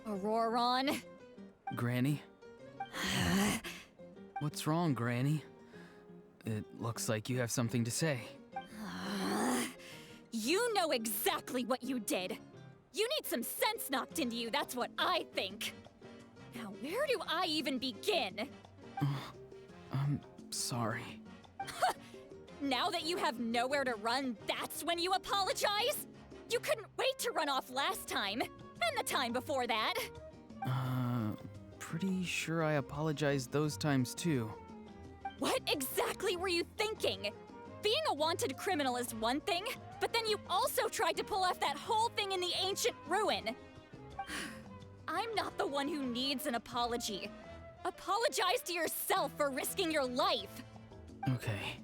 Auroron? Granny? What's wrong, Granny? It looks like you have something to say. You know exactly what you did! You need some sense knocked into you, that's what I think! Now where do I even begin? I'm sorry. Now that you have nowhere to run, that's when you apologize? You couldn't wait to run off last time, and the time before that. Pretty sure I apologized those times too. What exactly were you thinking? Being a wanted criminal is one thing, but then you also tried to pull off that whole thing in the ancient ruin. I'm not the one who needs an apology. Apologize to yourself for risking your life. Okay.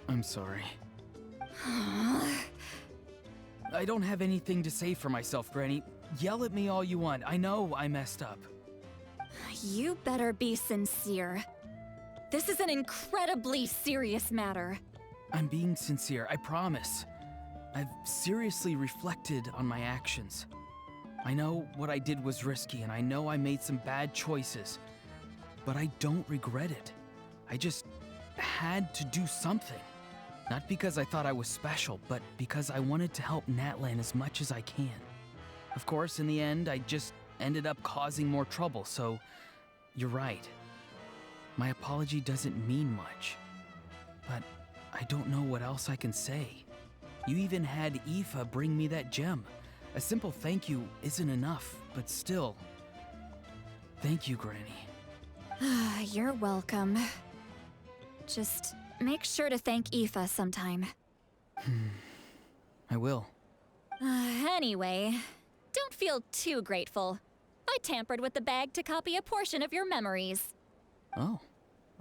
I'm sorry. I don't have anything to say for myself, Granny. Yell at me all you want. I know I messed up. You better be sincere. This is an incredibly serious matter. I'm being sincere, I promise. I've seriously reflected on my actions. I know what I did was risky, and I know I made some bad choices. But I don't regret it. I just had to do something. Not because I thought I was special, but because I wanted to help Natlan as much as I can. Of course, in the end, I just ended up causing more trouble, so you're right. My apology doesn't mean much. But I don't know what else I can say. You even had Aoife bring me that gem. A simple thank you isn't enough, but still. Thank you, Granny. You're welcome. Just make sure to thank Aoife sometime. I will. Anyway, don't feel too grateful. I tampered with the bag to copy a portion of your memories. Oh,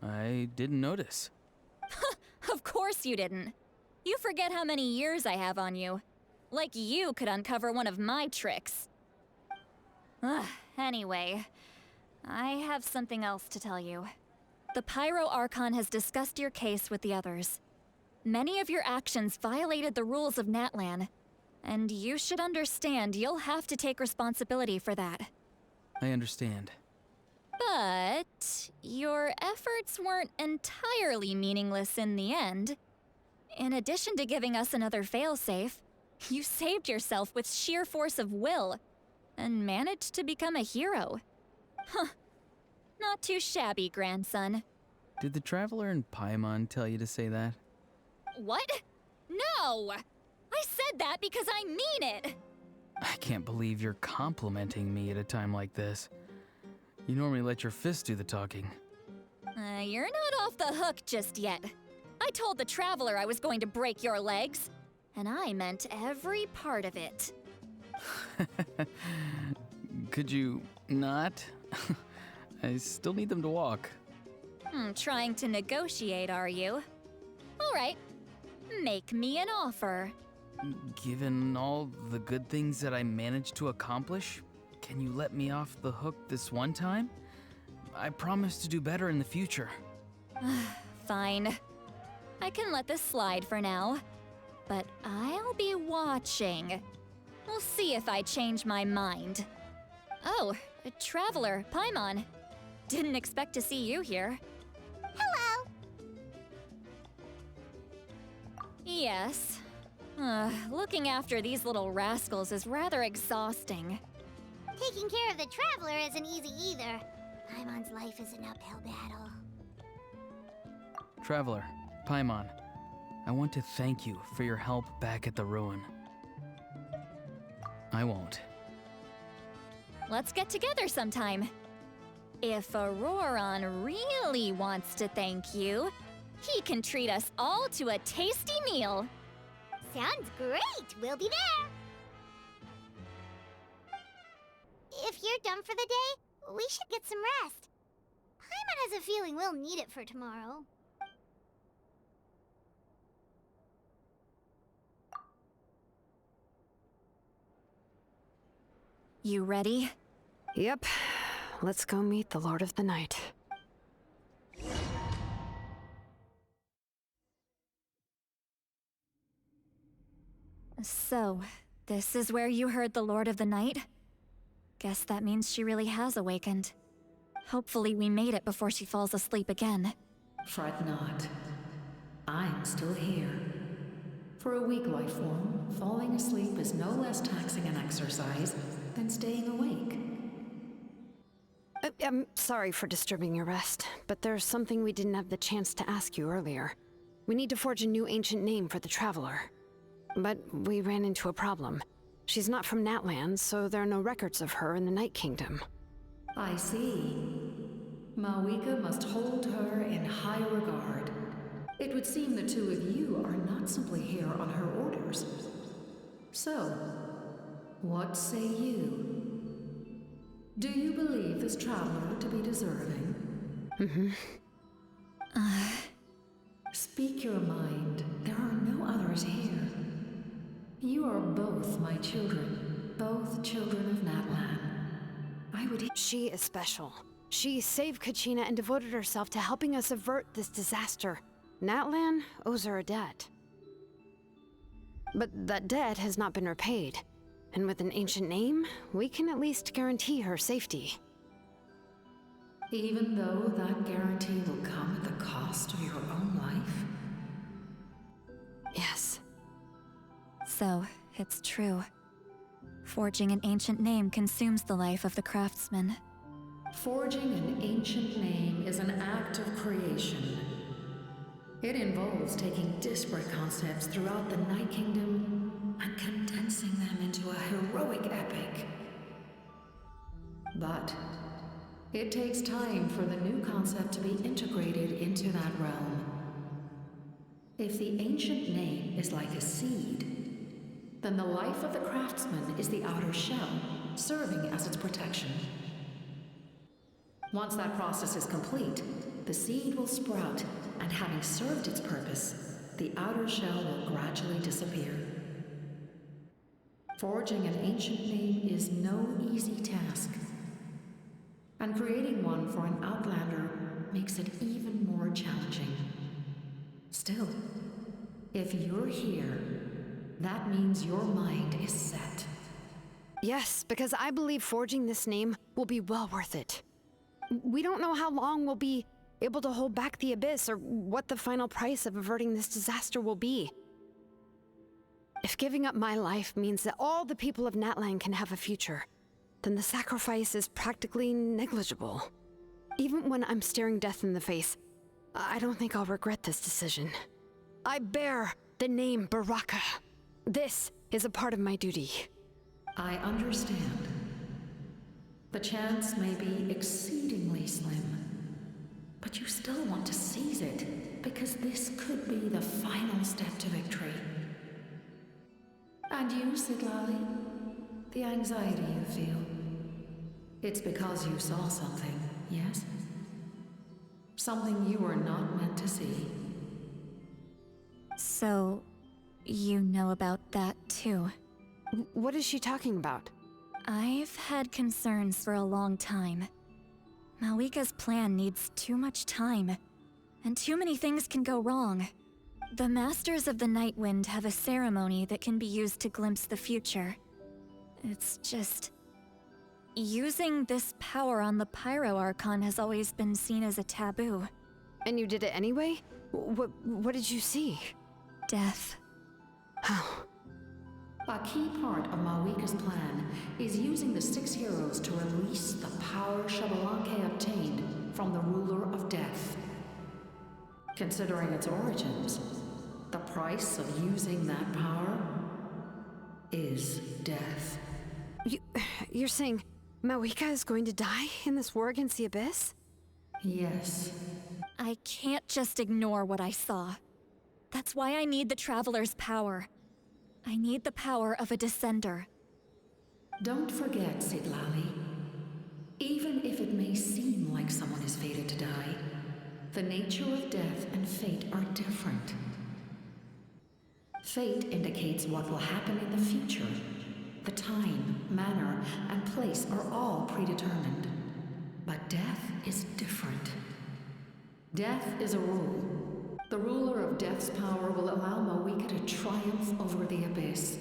I didn't notice. Of course you didn't. You forget how many years I have on you. Like you could uncover one of my tricks. Anyway, I have something else to tell you. The Pyro Archon has discussed your case with the others. Many of your actions violated the rules of Natlan, and you should understand you'll have to take responsibility for that. I understand. But your efforts weren't entirely meaningless in the end. In addition to giving us another failsafe, you saved yourself with sheer force of will and managed to become a hero. Not too shabby, grandson. Did the Traveler in Paimon tell you to say that? What? No! I said that because I mean it! I can't believe you're complimenting me at a time like this. You normally let your fists do the talking. You're not off the hook just yet. I told the Traveler I was going to break your legs, and I meant every part of it. Could you not? I still need them to walk. Trying to negotiate, are you? All right, make me an offer. Given all the good things that I managed to accomplish, can you let me off the hook this one time? I promise to do better in the future. Fine. I can let this slide for now. But I'll be watching. We'll see if I change my mind. Oh, a Traveler, Paimon. Didn't expect to see you here. Hello! Yes. Looking after these little rascals is rather exhausting. Taking care of the Traveler isn't easy either. Paimon's life is an uphill battle. Traveler, Paimon, I want to thank you for your help back at the ruin. I won't. Let's get together sometime. If Auroron really wants to thank you, he can treat us all to a tasty meal. Sounds great! We'll be there! If you're done for the day, we should get some rest. Paimon has a feeling we'll need it for tomorrow. You ready? Yep. Let's go meet the Lord of the Night. So, this is where you heard the Lord of the Night? Guess that means she really has awakened. Hopefully we made it before she falls asleep again. Fret not. I'm still here. For a weak life form, falling asleep is no less taxing an exercise than staying awake. I'm sorry for disturbing your rest, but there's something we didn't have the chance to ask you earlier. We need to forge a new ancient name for the Traveler. But we ran into a problem. She's not from Natlan, so there are no records of her in the Night Kingdom. I see. Mawika must hold her in high regard. It would seem the two of you are not simply here on her orders. So, what say you? Do you believe this traveler to be deserving? Speak your mind. There are no others here. You are both my children, both children of Natlan. I would... She is special. She saved Kachina and devoted herself to helping us avert this disaster. Natlan owes her a debt. But that debt has not been repaid. And with an ancient name, we can at least guarantee her safety. Even though that guarantee will come at the cost of your own life? Yes. So, it's true. Forging an ancient name consumes the life of the craftsman. Forging an ancient name is an act of creation. It involves taking disparate concepts throughout the Night Kingdom and condensing them into a heroic epic. But it takes time for the new concept to be integrated into that realm. If the ancient name is like a seed, then the life of the craftsman is the outer shell, serving as its protection. Once that process is complete, the seed will sprout, and having served its purpose, the outer shell will gradually disappear. Forging an ancient name is no easy task, and creating one for an outlander makes it even more challenging. Still, if you're here, that means your mind is set. Yes, because I believe forging this name will be well worth it. We don't know how long we'll be able to hold back the Abyss or what the final price of averting this disaster will be. If giving up my life means that all the people of Natlan can have a future, then the sacrifice is practically negligible. Even when I'm staring death in the face, I don't think I'll regret this decision. I bear the name Baraka. This is a part of my duty. I understand. The chance may be exceedingly slim, but you still want to seize it, because this could be the final step to victory. And you, Sidlali, the anxiety you feel, it's because you saw something, yes? Something you were not meant to see. So, you know about that too. What is she talking about? I've had concerns for a long time. Mawika's plan needs too much time, and too many things can go wrong. The Masters of the Night Wind have a ceremony that can be used to glimpse the future. It's just... using this power on the Pyro Archon has always been seen as a taboo. And you did it anyway? What did you see? Death. How? A key part of Mawika's plan is using the 6 heroes to release the power Xbalanque obtained from the ruler of death. Considering its origins, the price of using that power is death. You're saying Mawika is going to die in this war against the Abyss? Yes. I can't just ignore what I saw. That's why I need the Traveler's power. I need the power of a Descender. Don't forget, Sidlali. Even if it may seem like someone is fated to die, the nature of death and fate are different. Fate indicates what will happen in the future. The time, manner, and place are all predetermined. But death is different. Death is a rule. The ruler of Death's power will allow Mawika to triumph over the Abyss.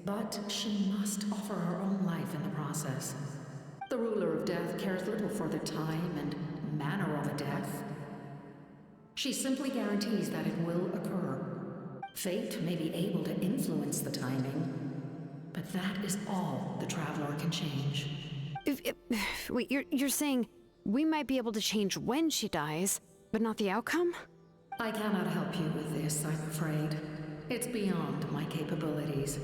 But she must offer her own life in the process. little for the time and manner of a death. She simply guarantees that it will occur. Fate may be able to influence the timing, but that is all the Traveler can change. Wait, you're saying we might be able to change when she dies, but not the outcome? I cannot help you with this, I'm afraid. It's beyond my capabilities.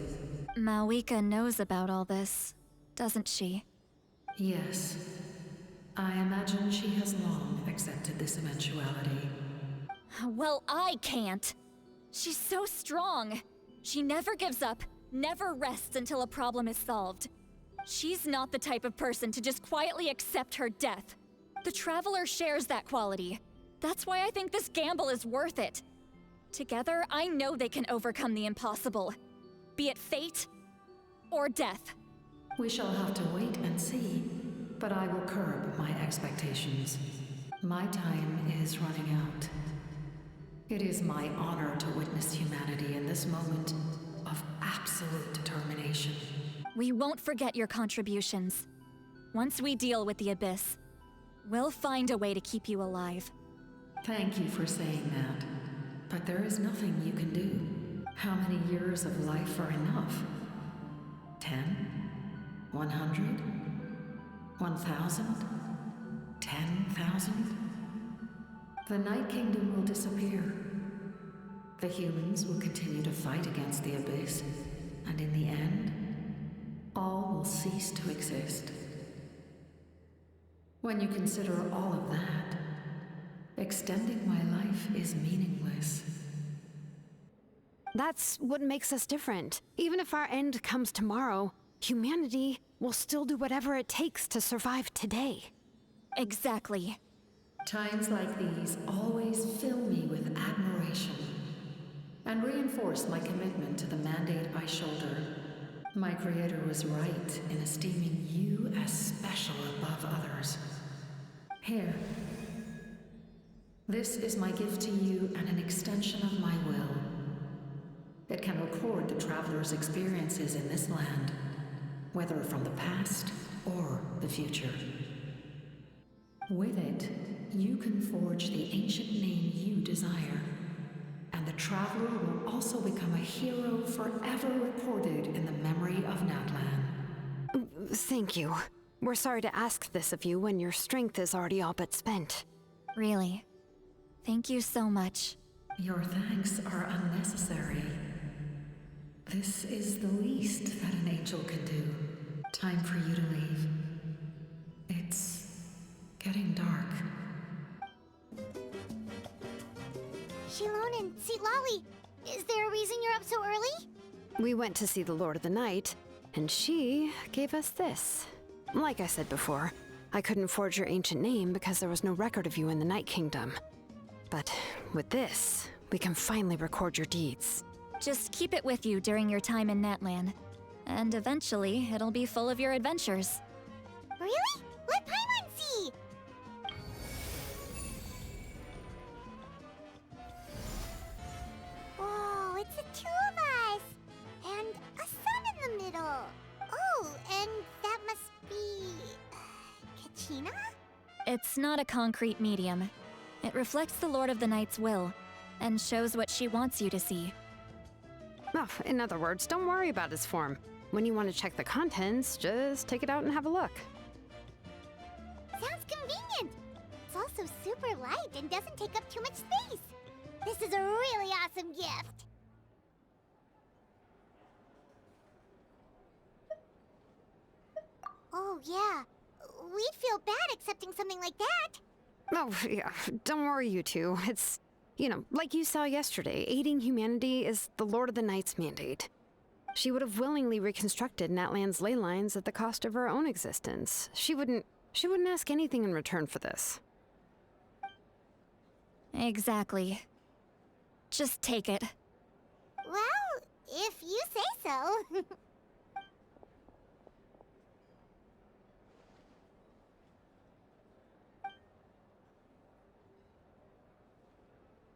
Malwika knows about all this, doesn't she? Yes. I imagine she has long accepted this eventuality. Well, I can't. She's so strong. She never gives up, never rests until a problem is solved. She's not the type of person to just quietly accept her death. The Traveler shares that quality. That's why I think this gamble is worth it. Together, I know they can overcome the impossible. Be it fate or death. We shall have to wait and see, but I will curb my expectations. My time is running out. It is my honor to witness humanity in this moment of absolute determination. We won't forget your contributions. Once we deal with the Abyss, we'll find a way to keep you alive. Thank you for saying that, but there is nothing you can do. How many years of life are enough? 10? 100? 1,000? 10,000? The Night Kingdom will disappear. The humans will continue to fight against the Abyss, and in the end, all will cease to exist. When you consider all of that, extending my life is meaningless. That's what makes us different. Even if our end comes tomorrow, humanity will still do whatever it takes to survive today. Exactly. Times like these always fill me with admiration and reinforce my commitment to the mandate I shoulder. My Creator was right in esteeming you as special above others. Here. This is my gift to you and an extension of my will. It can record the Traveler's experiences in this land, whether from the past or the future. With it, you can forge the ancient name you desire, and the Traveler will also become a hero forever recorded in the memory of Natlan. Thank you. We're sorry to ask this of you when your strength is already all but spent. Really. Thank you so much. Your thanks are unnecessary. This is the least that an angel can do. Time for you to leave. It's getting dark. Shilon and Lolly, is there a reason you're up so early? We went to see the Lord of the Night, and she gave us this. Like I said before, I couldn't forge your ancient name because there was no record of you in the Night Kingdom. But with this, we can finally record your deeds. Just keep it with you during your time in Natlan. And eventually, it'll be full of your adventures. Really? Let Paimon see! Whoa, it's the two of us! And a sun in the middle! Oh, and that must be... Kachina? It's not a concrete medium. It reflects the Lord of the Night's will, and shows what she wants you to see. Oh, in other words, don't worry about his form. When you want to check the contents, just take it out and have a look. Sounds convenient! It's also super light and doesn't take up too much space. This is a really awesome gift! Oh yeah, we'd feel bad accepting something like that. Oh, yeah, don't worry, you two. It's, like you saw yesterday, aiding humanity is the Lord of the Night's mandate. She would have willingly reconstructed Natlan's ley lines at the cost of her own existence. She wouldn't ask anything in return for this. Exactly. Just take it. Well, if you say so.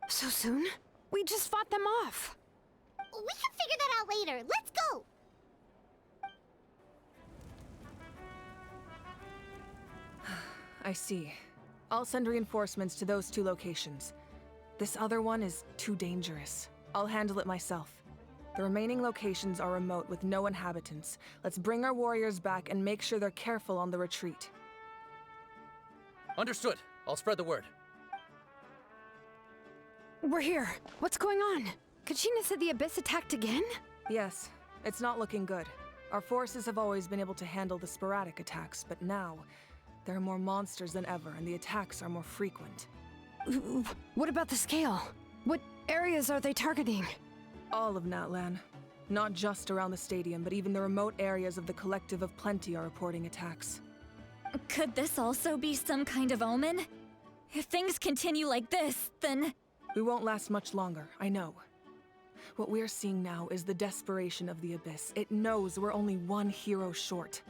So soon? We just fought them off. We can figure that out later. Let's go! I see. I'll send reinforcements to those 2 locations. This other one is too dangerous. I'll handle it myself. The remaining locations are remote with no inhabitants. Let's bring our warriors back and make sure they're careful on the retreat. Understood. I'll spread the word. We're here. What's going on? Kachina said the Abyss attacked again? Yes, it's not looking good. Our forces have always been able to handle the sporadic attacks, but now there are more monsters than ever, and the attacks are more frequent. What about the scale? What areas are they targeting? All of Natlan. Not just around the stadium, but even the remote areas of the Collective of Plenty are reporting attacks. Could this also be some kind of omen? If things continue like this, then... We won't last much longer, I know. What we're seeing now is the desperation of the Abyss. It knows we're only one hero short.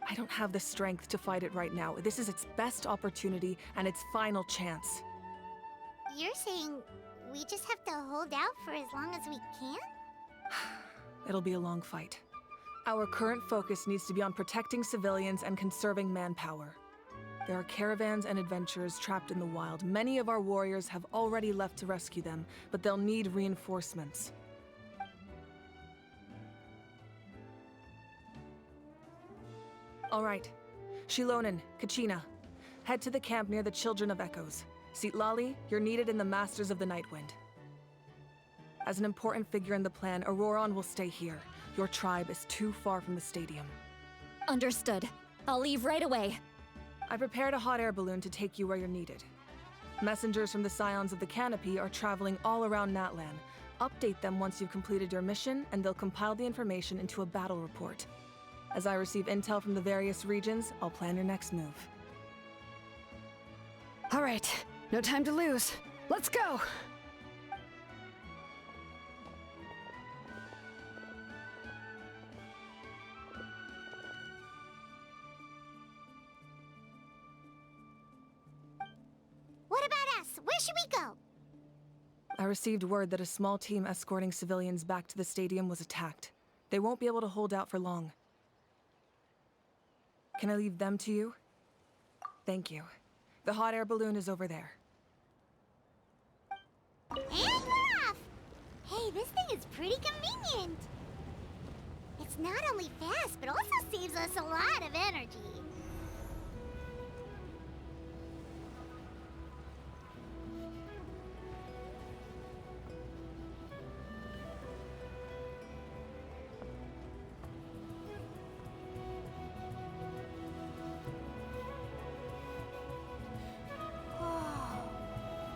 I don't have the strength to fight it right now. This is its best opportunity and its final chance. You're saying we just have to hold out for as long as we can? It'll be a long fight. Our current focus needs to be on protecting civilians and conserving manpower. There are caravans and adventurers trapped in the wild. Many of our warriors have already left to rescue them, but they'll need reinforcements. All right. Shilonen, Kachina, head to the camp near the Children of Echoes. Lali, you're needed in the Masters of the Nightwind. As an important figure in the plan, Auroron will stay here. Your tribe is too far from the stadium. Understood. I'll leave right away. I prepared a hot air balloon to take you where you're needed. Messengers from the Scions of the Canopy are traveling all around Natlan. Update them once you've completed your mission, and they'll compile the information into a battle report. As I receive intel from the various regions, I'll plan your next move. All right, no time to lose. Let's go! What about us? Where should we go? I received word that a small team escorting civilians back to the stadium was attacked. They won't be able to hold out for long. Can I leave them to you? Thank you. The hot air balloon is over there. And we're off! Hey, this thing is pretty convenient. It's not only fast, but also saves us a lot of energy.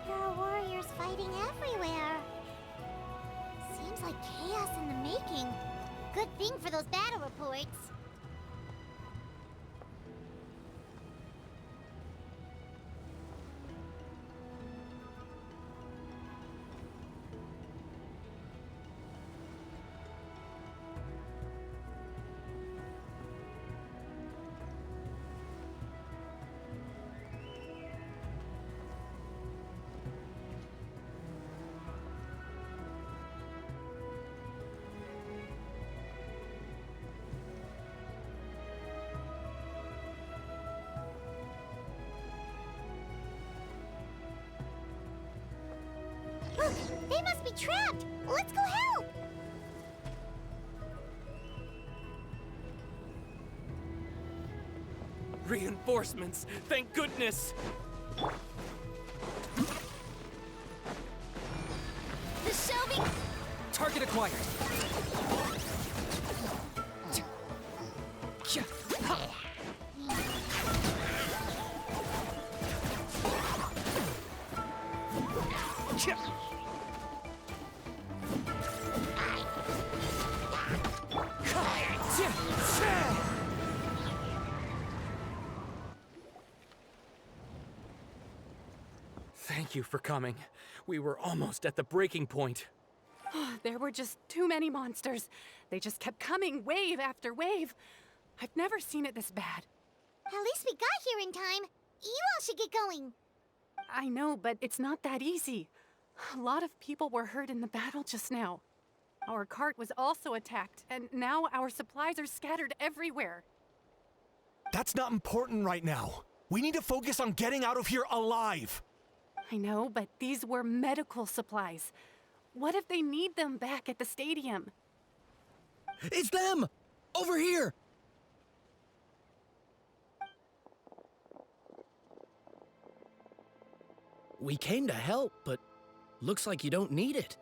There are warriors fighting everywhere. Seems like chaos in the making. Good thing for those battle reports. Look, they must be trapped. Let's go help. Reinforcements! Thank goodness! The Shelby... Target acquired! Thank you for coming. We were almost at the breaking point. There were just too many monsters. They just kept coming, wave after wave. I've never seen it this bad. At least we got here in time. You all should get going. I know, but it's not that easy. A lot of people were hurt in the battle just now. Our cart was also attacked, and now our supplies are scattered everywhere. That's not important right now. We need to focus on getting out of here alive. I know, but these were medical supplies. What if they need them back at the stadium? It's them! Over here! We came to help, but looks like you don't need it.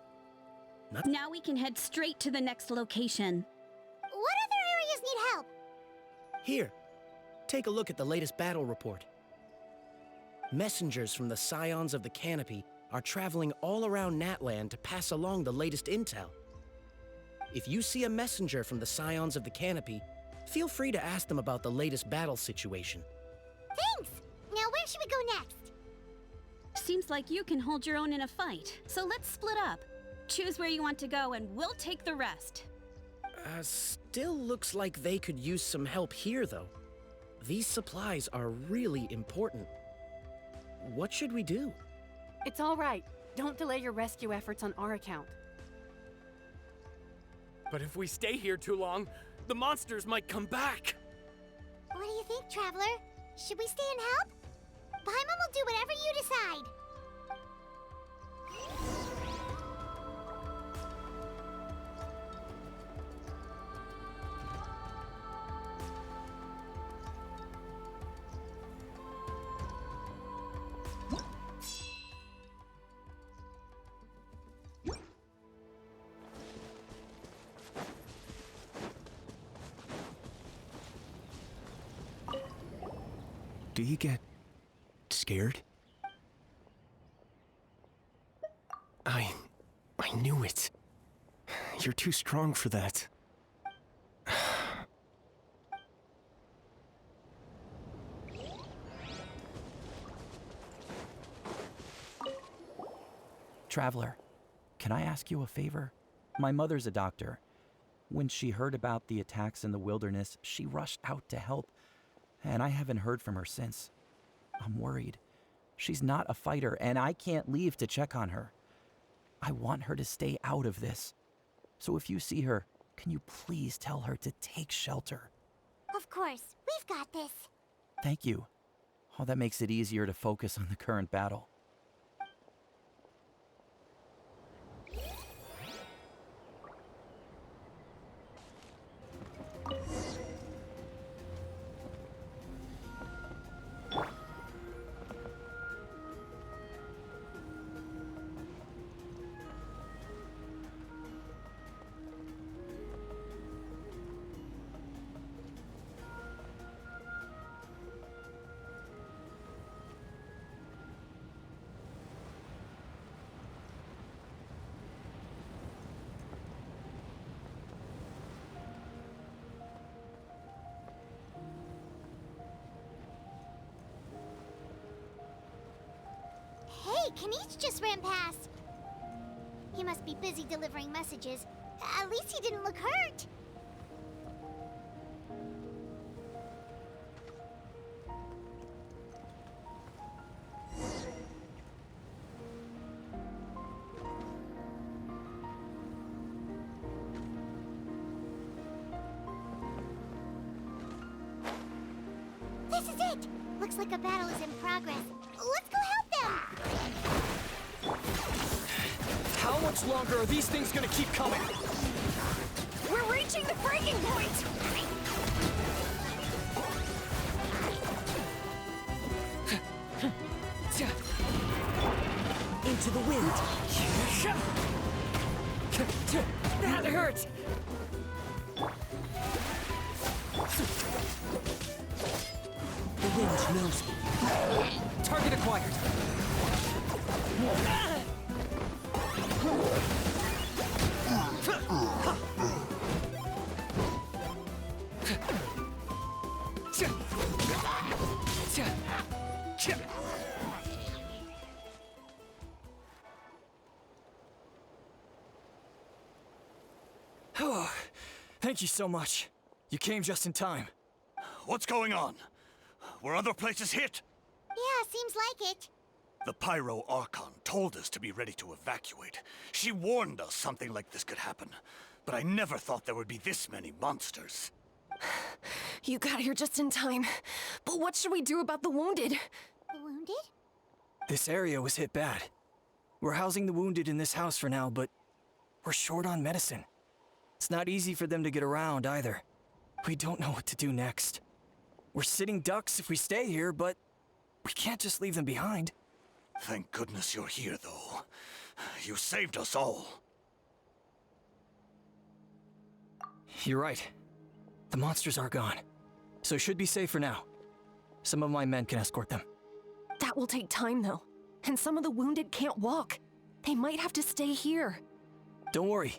Now we can head straight to the next location. What other areas need help? Here, take a look at the latest battle report. Messengers from the Scions of the Canopy are traveling all around Natland to pass along the latest intel. If you see a messenger from the Scions of the Canopy, feel free to ask them about the latest battle situation. Thanks! Now where should we go next? Seems like you can hold your own in a fight, so let's split up. Choose where you want to go and we'll take the rest. Still looks like they could use some help here, though. These supplies are really important. What should we do? It's all right. Don't delay your rescue efforts on our account. But if we stay here too long, the monsters might come back. What do you think, Traveler? Should we stay and help? Paimon will do whatever you decide. Do you get scared? I knew it. You're too strong for that. Traveler, can I ask you a favor? My mother's a doctor. When she heard about the attacks in the wilderness, she rushed out to help, and I haven't heard from her since. I'm worried. She's not a fighter, and I can't leave to check on her. I want her to stay out of this. So if you see her, can you please tell her to take shelter? Of course, we've got this. Thank you. Oh, that makes it easier to focus on the current battle. Hey, Kanish just ran past. He must be busy delivering messages. At least he didn't look hurt. This is it! Looks like a battle is in progress. Let's go help them! How much longer are these things gonna keep coming? We're reaching the breaking point! Into the wind! That hurt! The wind knows me. Target acquired. Thank you so much. You came just in time. What's going on? Were other places hit? Yeah, seems like it. The Pyro Archon told us to be ready to evacuate. She warned us something like this could happen. But I never thought there would be this many monsters. You got here just in time. But what should we do about the wounded? The wounded? This area was hit bad. We're housing the wounded in this house for now, but we're short on medicine. It's not easy for them to get around either. We don't know what to do next. We're sitting ducks if we stay here, but we can't just leave them behind. Thank goodness you're here, though. You saved us all. You're right. The monsters are gone, so should be safe for now. Some of my men can escort them. That will take time, though. And some of the wounded can't walk. They might have to stay here. Don't worry.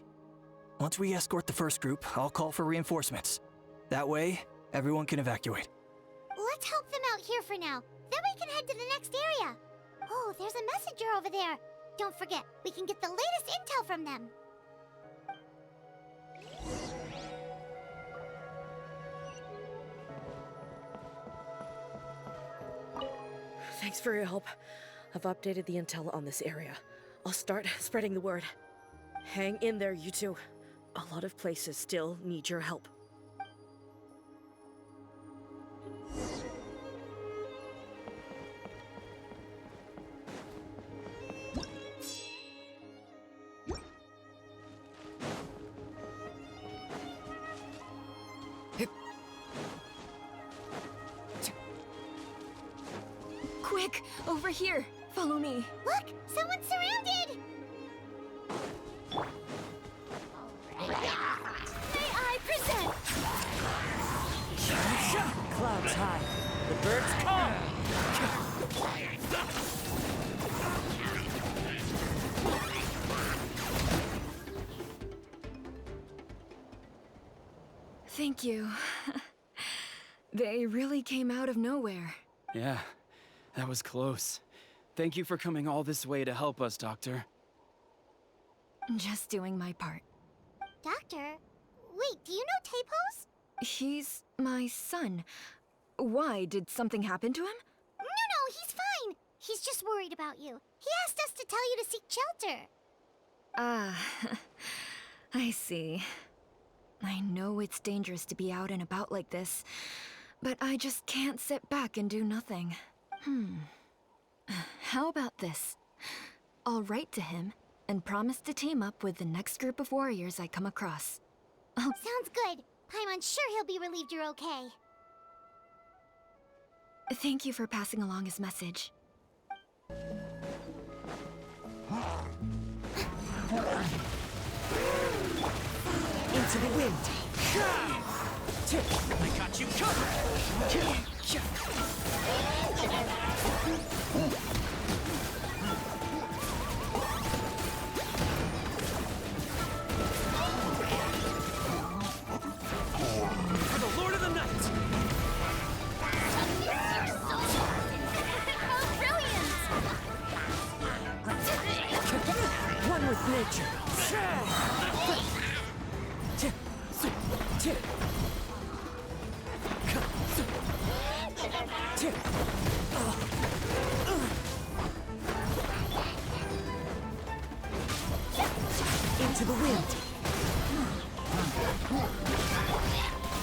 Once we escort the first group, I'll call for reinforcements. That way, everyone can evacuate. Let's help them out here for now. Then we can head to the next area. Oh, there's a messenger over there. Don't forget, we can get the latest intel from them. Thanks for your help. I've updated the intel on this area. I'll start spreading the word. Hang in there, you two. A lot of places still need your help. Quick, over here. Follow me. Look, someone's surrounded! May I present? Clouds high. The birds come! Thank you. They really came out of nowhere. Yeah, that was close. Thank you for coming all this way to help us, Doctor. Just doing my part. Doctor? Wait, do you know Tapos? He's my son. Why? Did something happen to him? No, he's fine. He's just worried about you. He asked us to tell you to seek shelter. Ah, I see. I know it's dangerous to be out and about like this, but I just can't sit back and do nothing. How about this? I'll write to him and promise to team up with the next group of warriors I come across. Sounds good. I'm unsure he'll be relieved you're okay. Thank you for passing along his message. Into the wind. I got you covered! For the Lord of the Night! One with nature. Into the wind.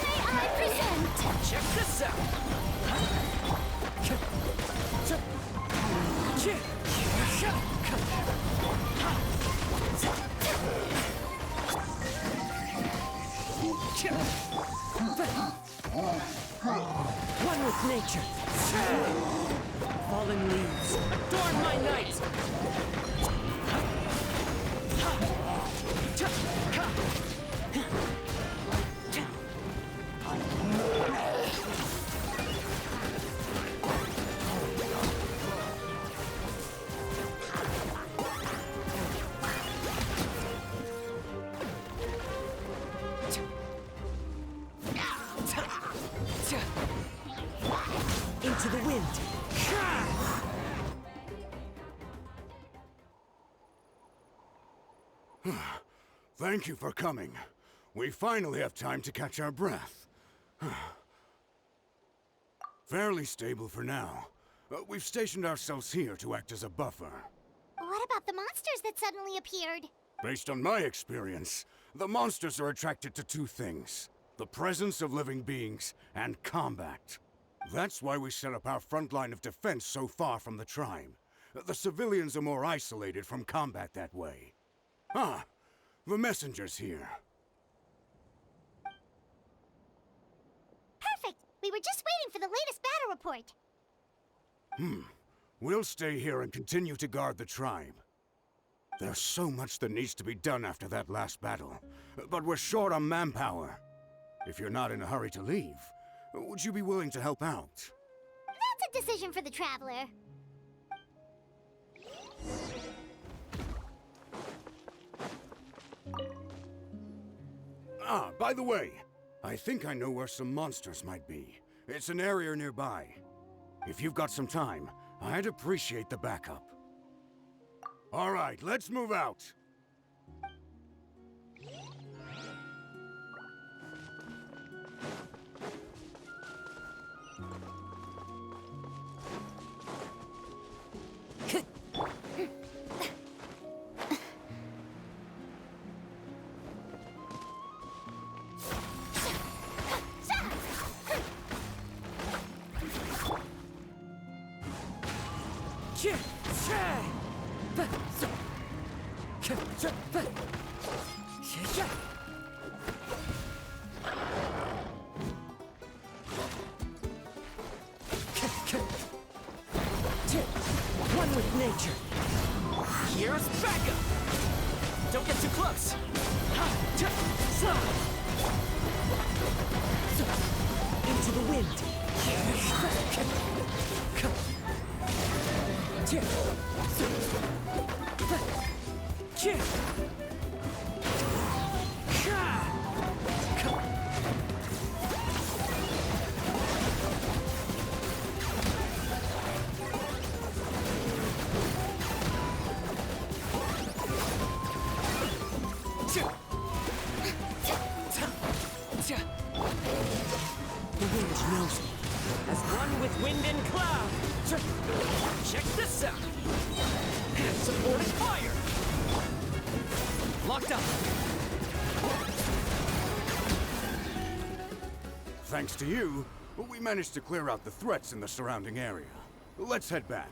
May I present? Check this out. One with nature. Fallen leaves, adorn my night. Into the wind. Thank you for coming. We finally have time to catch our breath. Fairly stable for now. We've stationed ourselves here to act as a buffer. What about the monsters that suddenly appeared? Based on my experience, the monsters are attracted to two things: the presence of living beings, and combat. That's why we set up our front line of defense so far from the tribe. The civilians are more isolated from combat that way. Ah, the messenger's here. Perfect! We were just waiting for the latest battle report. We'll stay here and continue to guard the tribe. There's so much that needs to be done after that last battle, but we're short on manpower. If you're not in a hurry to leave, would you be willing to help out? That's a decision for the Traveler. Ah, by the way, I think I know where some monsters might be. It's an area nearby. If you've got some time, I'd appreciate the backup. All right, let's move out. One with nature. Here's backup. Don't get too close. Into the wind. The wind knows me. As one with wind and cloud. Check this out. Support is fire. Locked up. Thanks to you, we managed to clear out the threats in the surrounding area. Let's head back.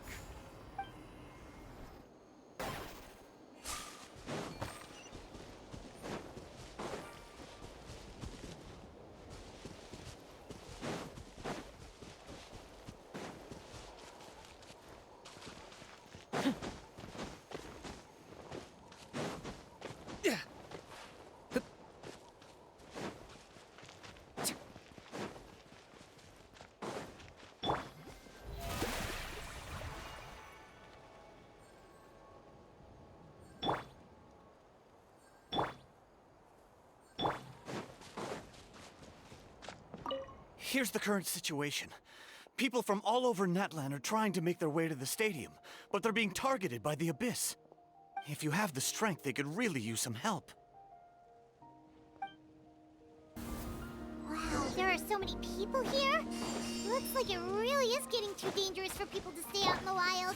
Here's the current situation. People from all over Natlan are trying to make their way to the stadium, but they're being targeted by the Abyss. If you have the strength, they could really use some help. Wow, there are so many people here? Looks like it really is getting too dangerous for people to stay out in the wild.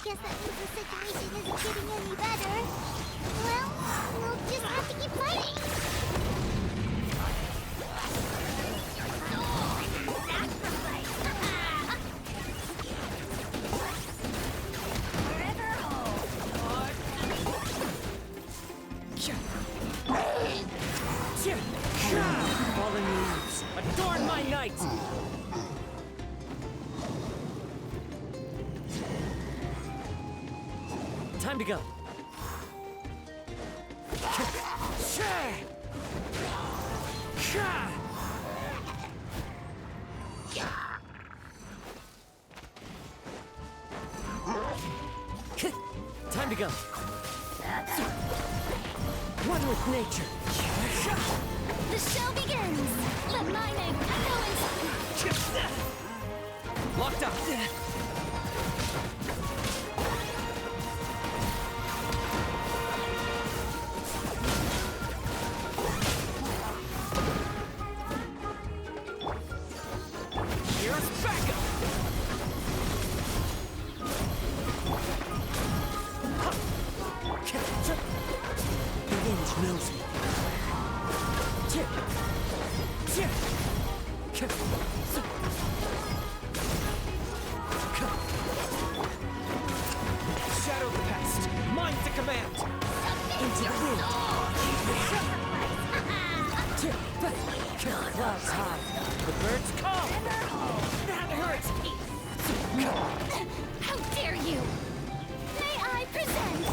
Guess that means the situation isn't getting any better. Well, we'll just have to keep fighting. Fallen leaves, adorn my night! Time to go. Time to go. One with nature. The show begins! Let my name echo in... Locked up. Here's backup. The wind knows me. That hurts! How dare you! May I present?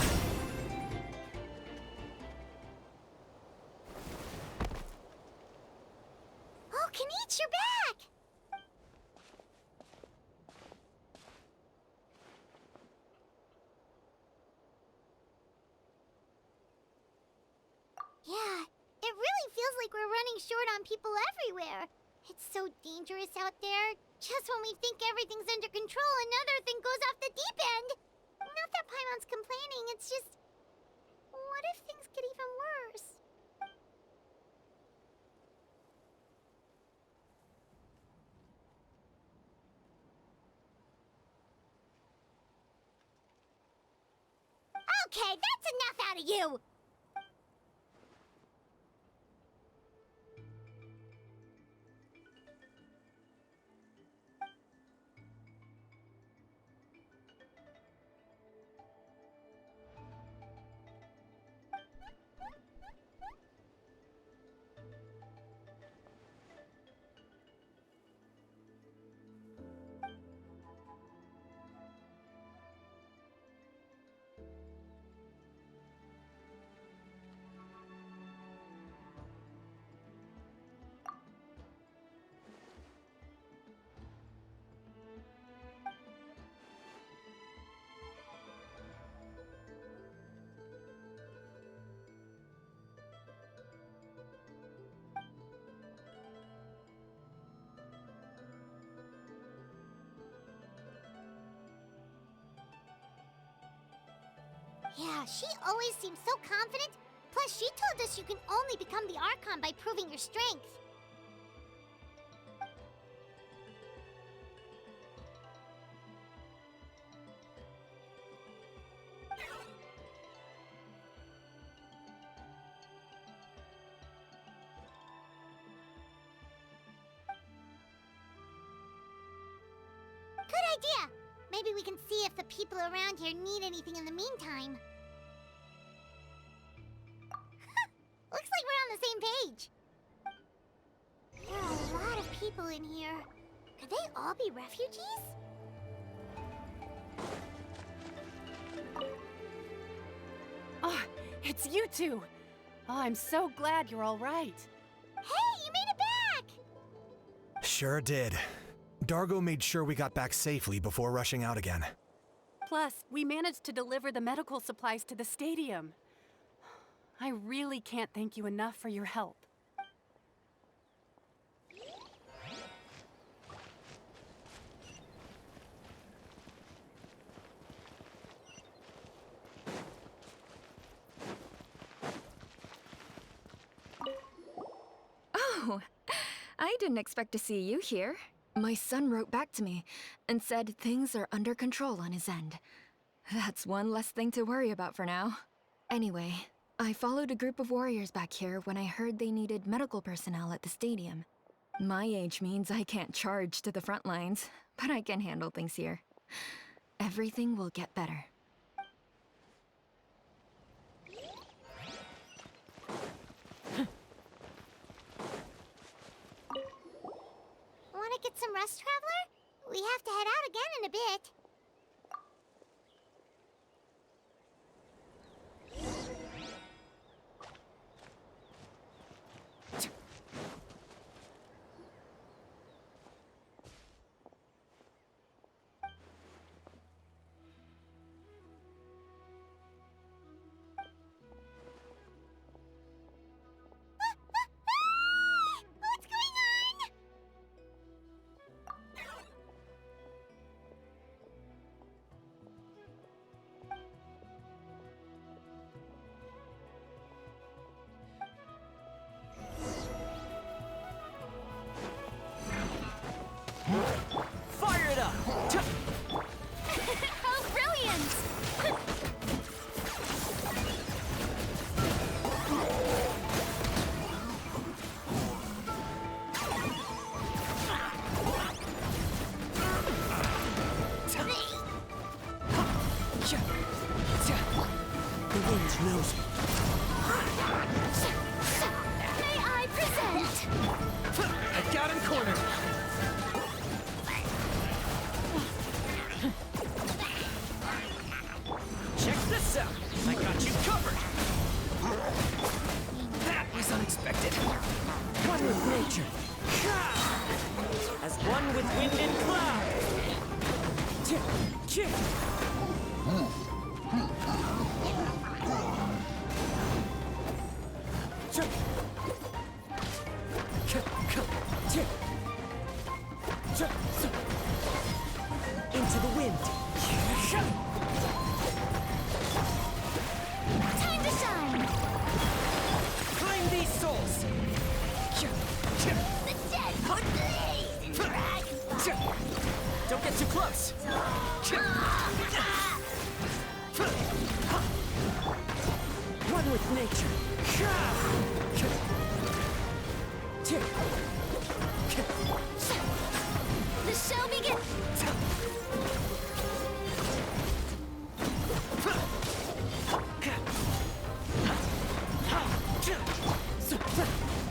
Oh, Kenichi, you're back! Yeah, it really feels like we're running short on people everywhere. It's so dangerous out there. Just when we think everything's under control, another thing goes off the deep end. Not that Paimon's complaining, it's just... What if things get even worse? Okay, that's enough out of you! Yeah, she always seems so confident. Plus, she told us you can only become the Archon by proving your strength. Good idea! Maybe we can see if the people around here need anything in the meantime. Looks like we're on the same page. There are a lot of people in here. Could they all be refugees? Oh, it's you two. Oh, I'm so glad you're all right. Hey, you made it back! Sure did. Dargo made sure we got back safely before rushing out again. Plus, we managed to deliver the medical supplies to the stadium. I really can't thank you enough for your help. Oh, I didn't expect to see you here. My son wrote back to me and said things are under control on his end. That's one less thing to worry about for now. Anyway, I followed a group of warriors back here when I heard they needed medical personnel at the stadium. My age means I can't charge to the front lines, but I can handle things here. Everything will get better. Want to get some rest, Traveler? We have to head out again in a bit. What's going on? Fire it up! How brilliant! The wind knows me. May I present? I got him cornered! one with wind and cloud! Into the wind! Time to shine! Climb these souls! The dead would blaze in dragonfire! Don't get too close! One with nature! The show begins!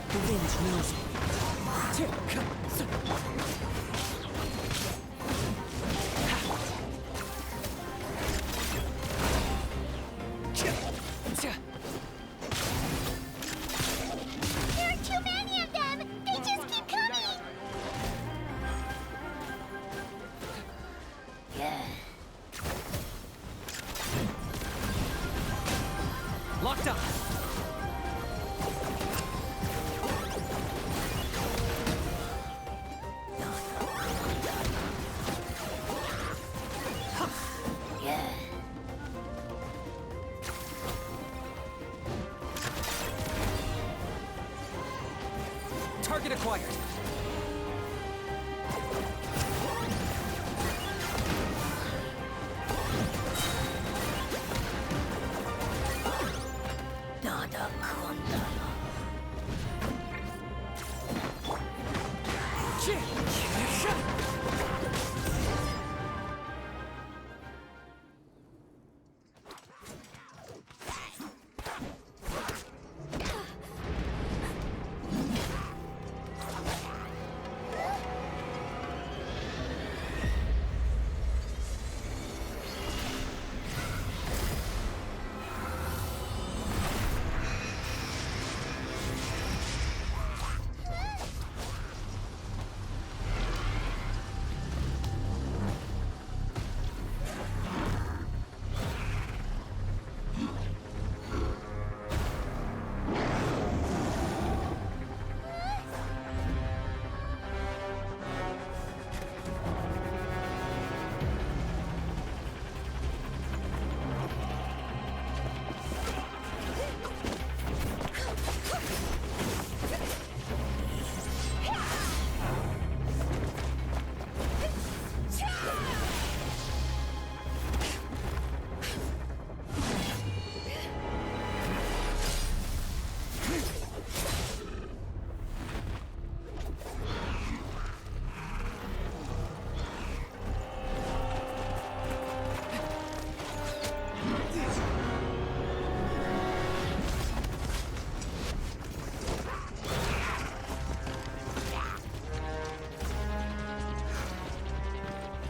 The wind knows me. There are too many of them! They just keep coming! Locked up! Target acquired.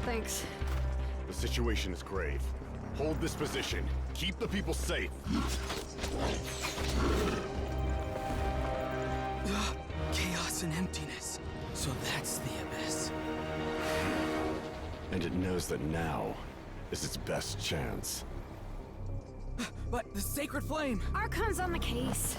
Thanks. The situation is grave. Hold this position. Keep the people safe. Chaos and emptiness. So that's the abyss. And it knows that now is its best chance. But the sacred flame! Archon's on the case.